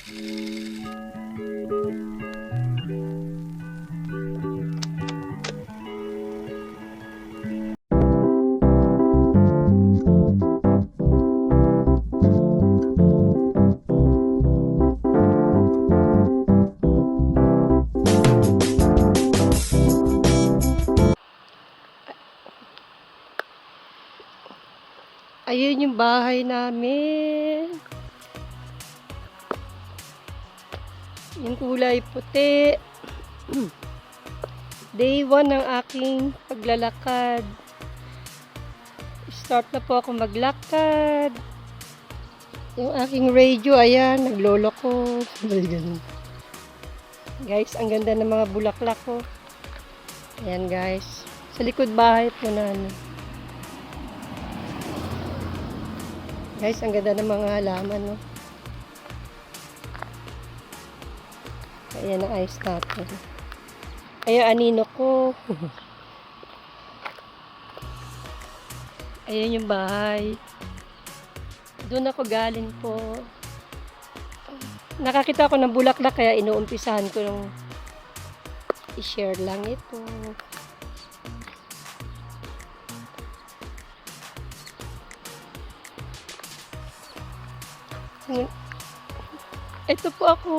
Ayun yung bahay namin. Yung kulay puti. Day 1 ng aking paglalakad. Start na po ako maglakad. Yung aking radio, ayan, naglolo ko. Guys, ang ganda ng mga bulaklak ko. Ayan guys. Sa likod bahay po namin. Guys, ang ganda ng mga halaman, no? Ayan ang ayos natin. Ayan, anino ko. Ayan yung bahay. Doon ako galing po. Nakakita ko ng bulaklak, kaya inuumpisahan ko yung i-share lang ito. Ito po ako.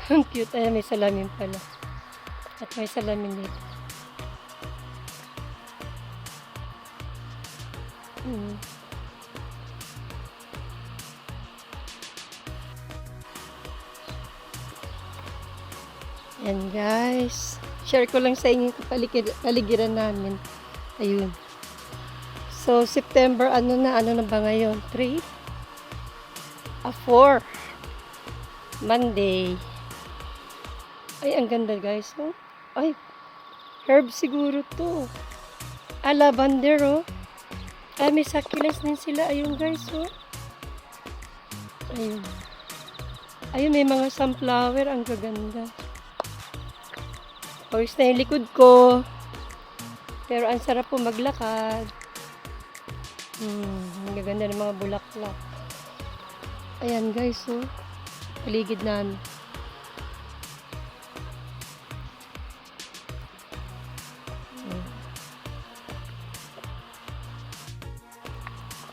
Ang cute. Ayan, may salamin pala. At may salamin dito. Ayan guys. Share ko lang sa inyo yung paligiran namin. Ayun. So, September, ano na ba ngayon? 3? 4. Monday. Ay, ang ganda guys. Oh. Ay, herb siguro to. Lavender, oh. May succulents din sila. Ayun guys, oh. Ayun. Ayun, may mga sunflower. Ang gaganda. Pawis na yung likod ko. Pero ang sarap po maglakad. Ang gaganda ng mga bulaklak. Ayan guys, oh. Paligid namin.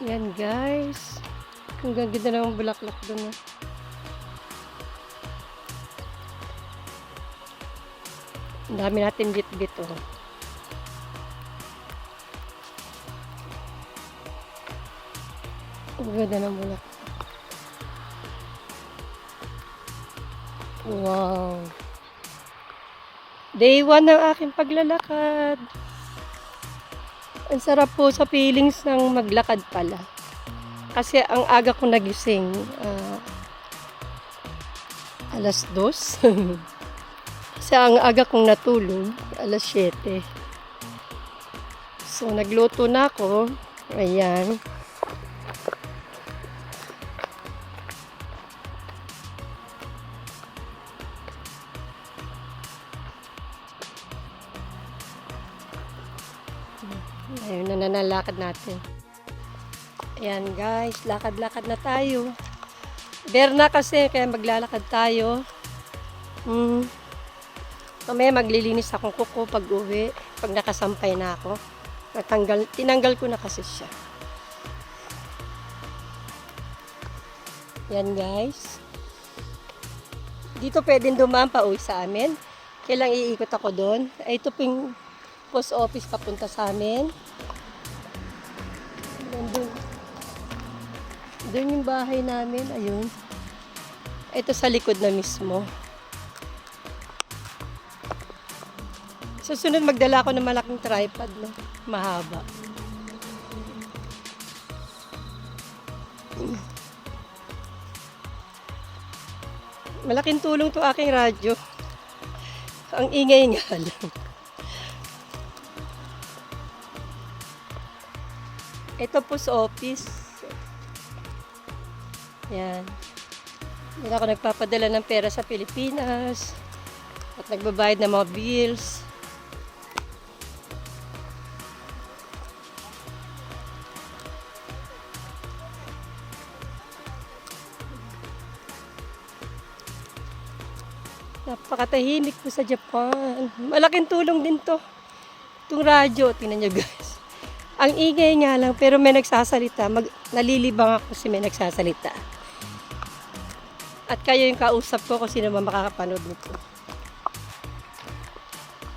Ayan guys. Ang gaganda ng mga bulaklak doon, oh. Ang dami natin bit-bit, oh. Ang ganda ng bulak. Wow. Day 1 ng aking paglalakad. Ang sarap po sa feelings ng maglakad pala. Kasi ang aga ko nagising. 2:00. Kasi ang aga kong natulog. 7:00. So, nagluto na ako. Ayan. Ayun na nanalakad natin. Ayan guys, lakad-lakad na tayo. Berna kasi, kaya maglalakad tayo. Mamaya maglilinis akong kuko pag uwi. Pag nakasampay na ako. Tinanggal ko na kasi siya. Ayan guys. Dito pwedeng dumaan pa uwi sa amin. Kailang iikot ako doon. Ito po yung post office papunta sa amin. Doon yung bahay namin. Ayun. Ito sa likod na mismo. Susunod magdala ako ng malaking tripod, no? Mahaba. Malaking tulong to aking radyo. Ang ingay nga lang. Ito po sa office. Yan. Hindi ako nagpapadala ng pera sa Pilipinas. At nagbabayad ng mga bills. Napakatahimik po sa Japan. Malaking tulong din to. Itong radyo, tingnan nyo guys. Ang ingay nga lang, pero may nagsasalita. Nalilibang ako kasi may nagsasalita. At kayo yung kausap ko kung sino man makakapanood nito.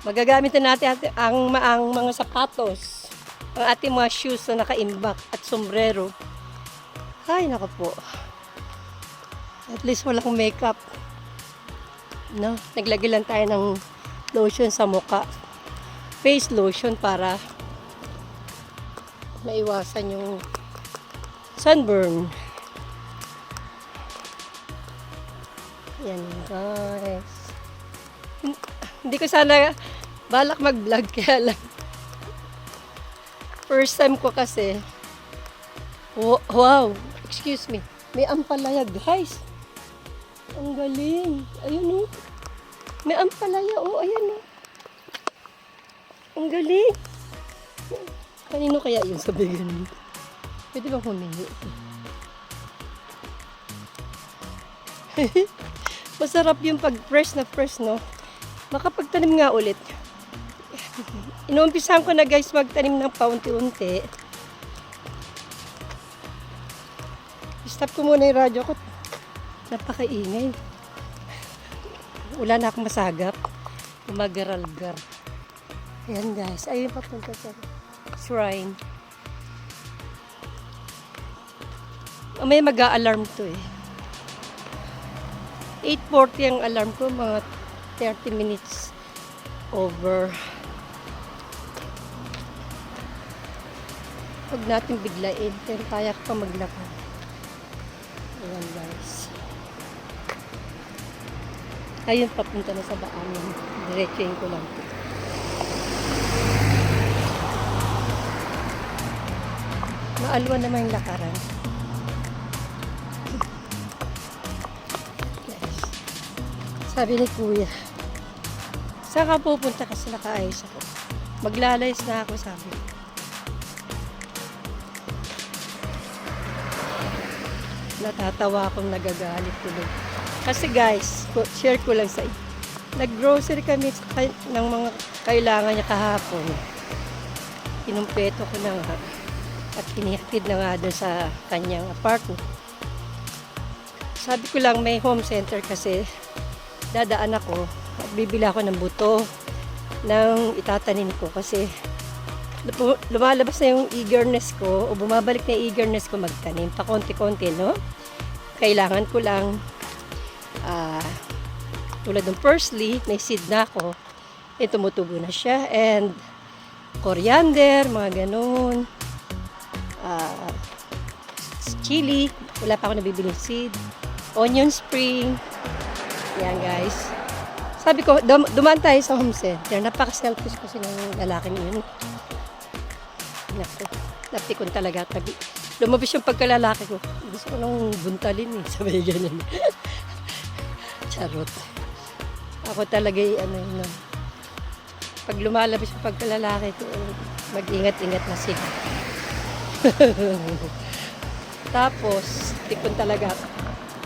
Magagamit na natin ang mga sapatos. Ang ating mga shoes na naka-imbak at sombrero. Ay, nako po. At least walang makeup. No? Naglagay lang tayo ng lotion sa mukha. Face lotion para maiwasan yung sunburn. Yan guys. Hindi ko sana balak mag-vlog kaya lang. First time ko kasi. Wow! Excuse me. May ampalaya guys. Ang galing. Ayun o. May ampalaya o. Ayan o. Ang galing. Kanino kaya yun sa bigyan? Pwede bang humingi? Masarap yung pag-fresh na fresh, no? Makapagtanim nga ulit. Inuumpisahan ko na guys magtanim ng paunti-unti. Stop ko muna yung radyo ko. Napakaingay. Wala na akong masagap. Umagaralgar. Ayan guys. Ayun papunta sa shrine. May mag-a-alarm to eh. 8:40 ang alarm ko. Mga 30 minutes over. Huwag natin biglain. Pero kaya ko pa maglakad. Ayan guys. Ayun, papunta na sa daanan. Diretsuhin ko lang. Maalwa naman yung lakaran. Yes. Sabi ni Kuya, saan ka pupunta kasi nakaayos ako? Maglalayas na ako, sabi. Natatawa akong nagagalit tuloy. Kasi guys, share ko lang sa inyo. Nag-grocery kami ng mga kailangan niya kahapon. Kinumpleto ko na nga. At kinihatid na nga doon sa kanyang apartment. Sabi ko lang may home center kasi dadaan ako at bibili ako ng buto ng itatanim ko kasi lumalabas na yung eagerness ko o bumabalik na yung eagerness ko magtanim pa konti-konti, no? Kailangan ko lang tulad ng parsley, may seed na ako, tumutubo na siya, and coriander, mga ganun, chili, wala pa ako nabibiling seed, onion spring, yan guys. Sabi ko, dumaan tayo sa home center, napaka-selfish kasi ng lalaki yun. Naku, napikon talaga. Lumabas yung pagkalalaki ko. Gusto ko nang buntalin eh. Sabi ganyan. Charot. Ako talaga pag lumalabas yung pagkalalaki ko, mag-ingat-ingat na siya. Tapos, tikon talaga.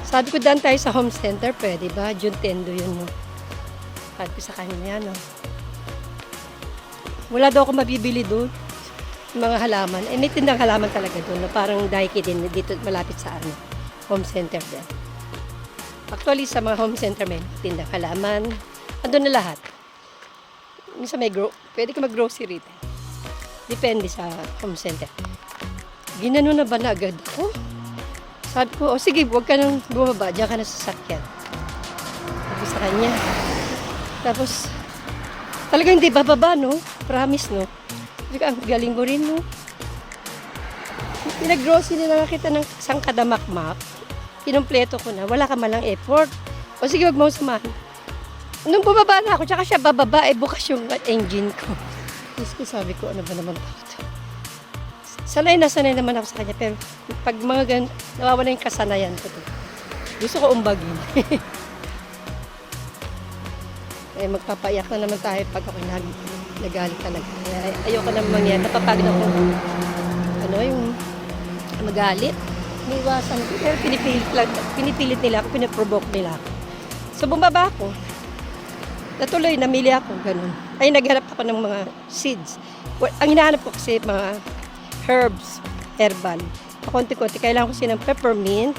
Sabi ko, daan tayo sa home center, pwede ba? June 10 yun. No? Sabi ko sa kanya, no? Wala daw ako mabibili doon. Mga halaman. May tindang halaman talaga doon. No? Parang Daiki din dito malapit sa home center din. Actually, sa mga home center may tindang halaman. Andun na lahat. Minsan pwede ka mag-grocery. Depende sa home center. Ginano na ba na agad ako? Sabi ko, sige, huwag ka nang bumaba. Diyan ka na sa sakyan. Sabi sa kanya. Tapos, talaga hindi bababa, no? Promise, no? Sabi ko, ang galing mo rin, no? Pinag-grocery na kita ng isang kadamakmak. Kinumpleto ko na. Wala ka malang effort. O sige, huwag mo samahan. Nung bumaba na ako, tsaka siya bababa, bukas yung engine ko. Tapos ko sabi ko, ano ba naman ito? Sanay naman ako sa kanya. Pero pag mga ganun, nawawala yung kasanayan ko. Gusto ko umbagin. Magpapaiyak na naman tayo pag ako nagalit talaga. Ayoko naman yan. Napapagod ako. Yung magalit. Niwasan ko. Pero pinipilit nila ako. Pinaprovoke nila ako. So bumaba ako. Natuloy, namili ako, ganun. Ay, naghanap ako ng mga seeds. Ang hinahanap ko kasi mga herbs, herbal. Konti-konti, kailangan ko siya ng peppermint.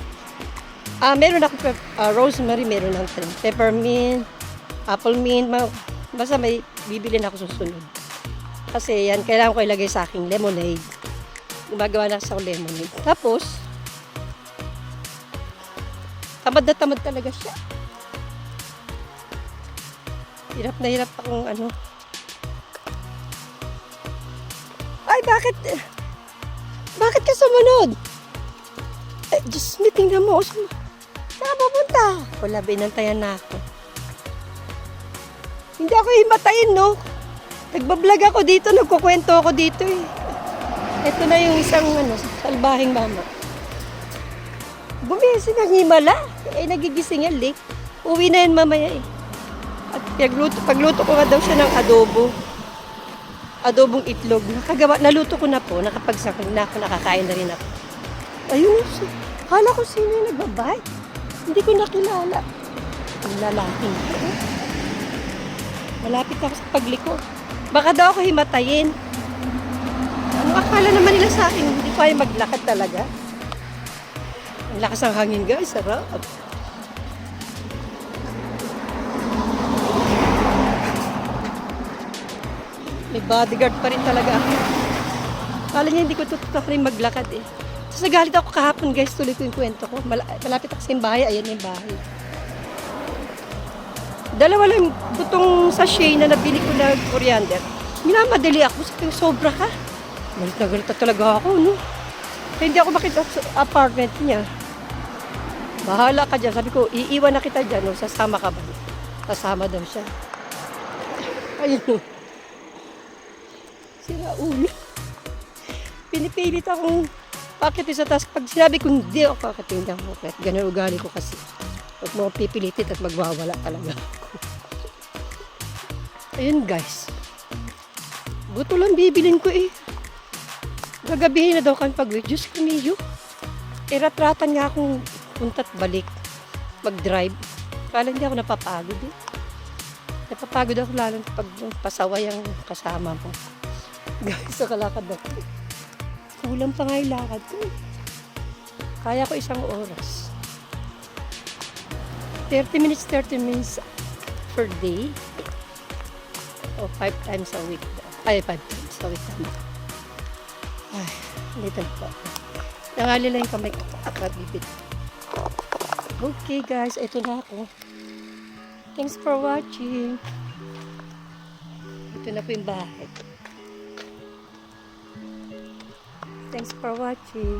Meron ako rosemary, meron ng peppermint, apple mint, basta may bibili na ako susunod. Kasi yan, kailangan ko ilagay sa aking lemonade. Gumagawa na ako sa lemonade. Tapos, tamad na tamad talaga siya. Hirap na hirap akong ano. Ay, bakit? Bakit ka sumunod? Eh, just tingnan mo. Saan ka pupunta? Wala, binantayan na ako. Hindi ako himatayin, no? Nagbablog ako dito, nagkukwento ako dito eh. Ito na yung isang salbahing mama. Gumising ang himala. Eh, nagigising yan, late. Uwi na yan mamaya eh. At pagluto ko nga daw siya ng adobo. Adobong itlog. Naluto ko na po, nakapagsakal na ako, nakakain na rin ako. Ayun, kala ko sino yung nagbabay. Hindi ko nakilala. Ang lalaking ko. Malapit ako sa pagliko. Baka daw ako himatayin. Ano akala naman nila sa akin? Hindi ko kaya maglakad talaga. Ang lakas ng hangin guys, sarap. May bodyguard pa rin talaga ako. Kala niya hindi ko rin maglakad eh. Tapos nagalit ako kahapon guys, tuloy ko yung kwento ko. Malapit ako sa bahay, ayan yung bahay. Dalawa lang butong sachet na nabili ko na coriander. Minamadali ako, sabi ko, sobra ka. Galit na galit talaga ako, no? Kaya hindi ako makita sa apartment niya. Bahala ka dyan. Sabi ko, iiwan na kita dyan, no? Sasama ka ba? Sasama daw siya. Ayun, no? Sira ulo. Pinipilit akong pakitin sa taas. Pag sinabi ko, hindi ako pakitin, hindi ako pakitin. Ganun ugali ko kasi. Huwag mo pipilitin at magwawala talaga ako. Ayun guys. Buto lang bibilin ko eh. Gagabihin na daw kami pag-wait. Diyos ko niyo. Iratratan nga akong punta't balik. Mag-drive. Kala hindi ako napapagod eh. Napapagod ako lalo pag pasaway ang kasama mo. Guys, sa kalakad ako. Kulang pa nga yung lakad ko. Kaya ko isang oras. 30 minutes per day. O 5 times a week. Ay, 5 times a week. Ay, dito na po. Nangali lang yung kamay ko. Akabibit. Okay guys, ito na ako. Thanks for watching. Ito na po yung bahay. Thanks for watching.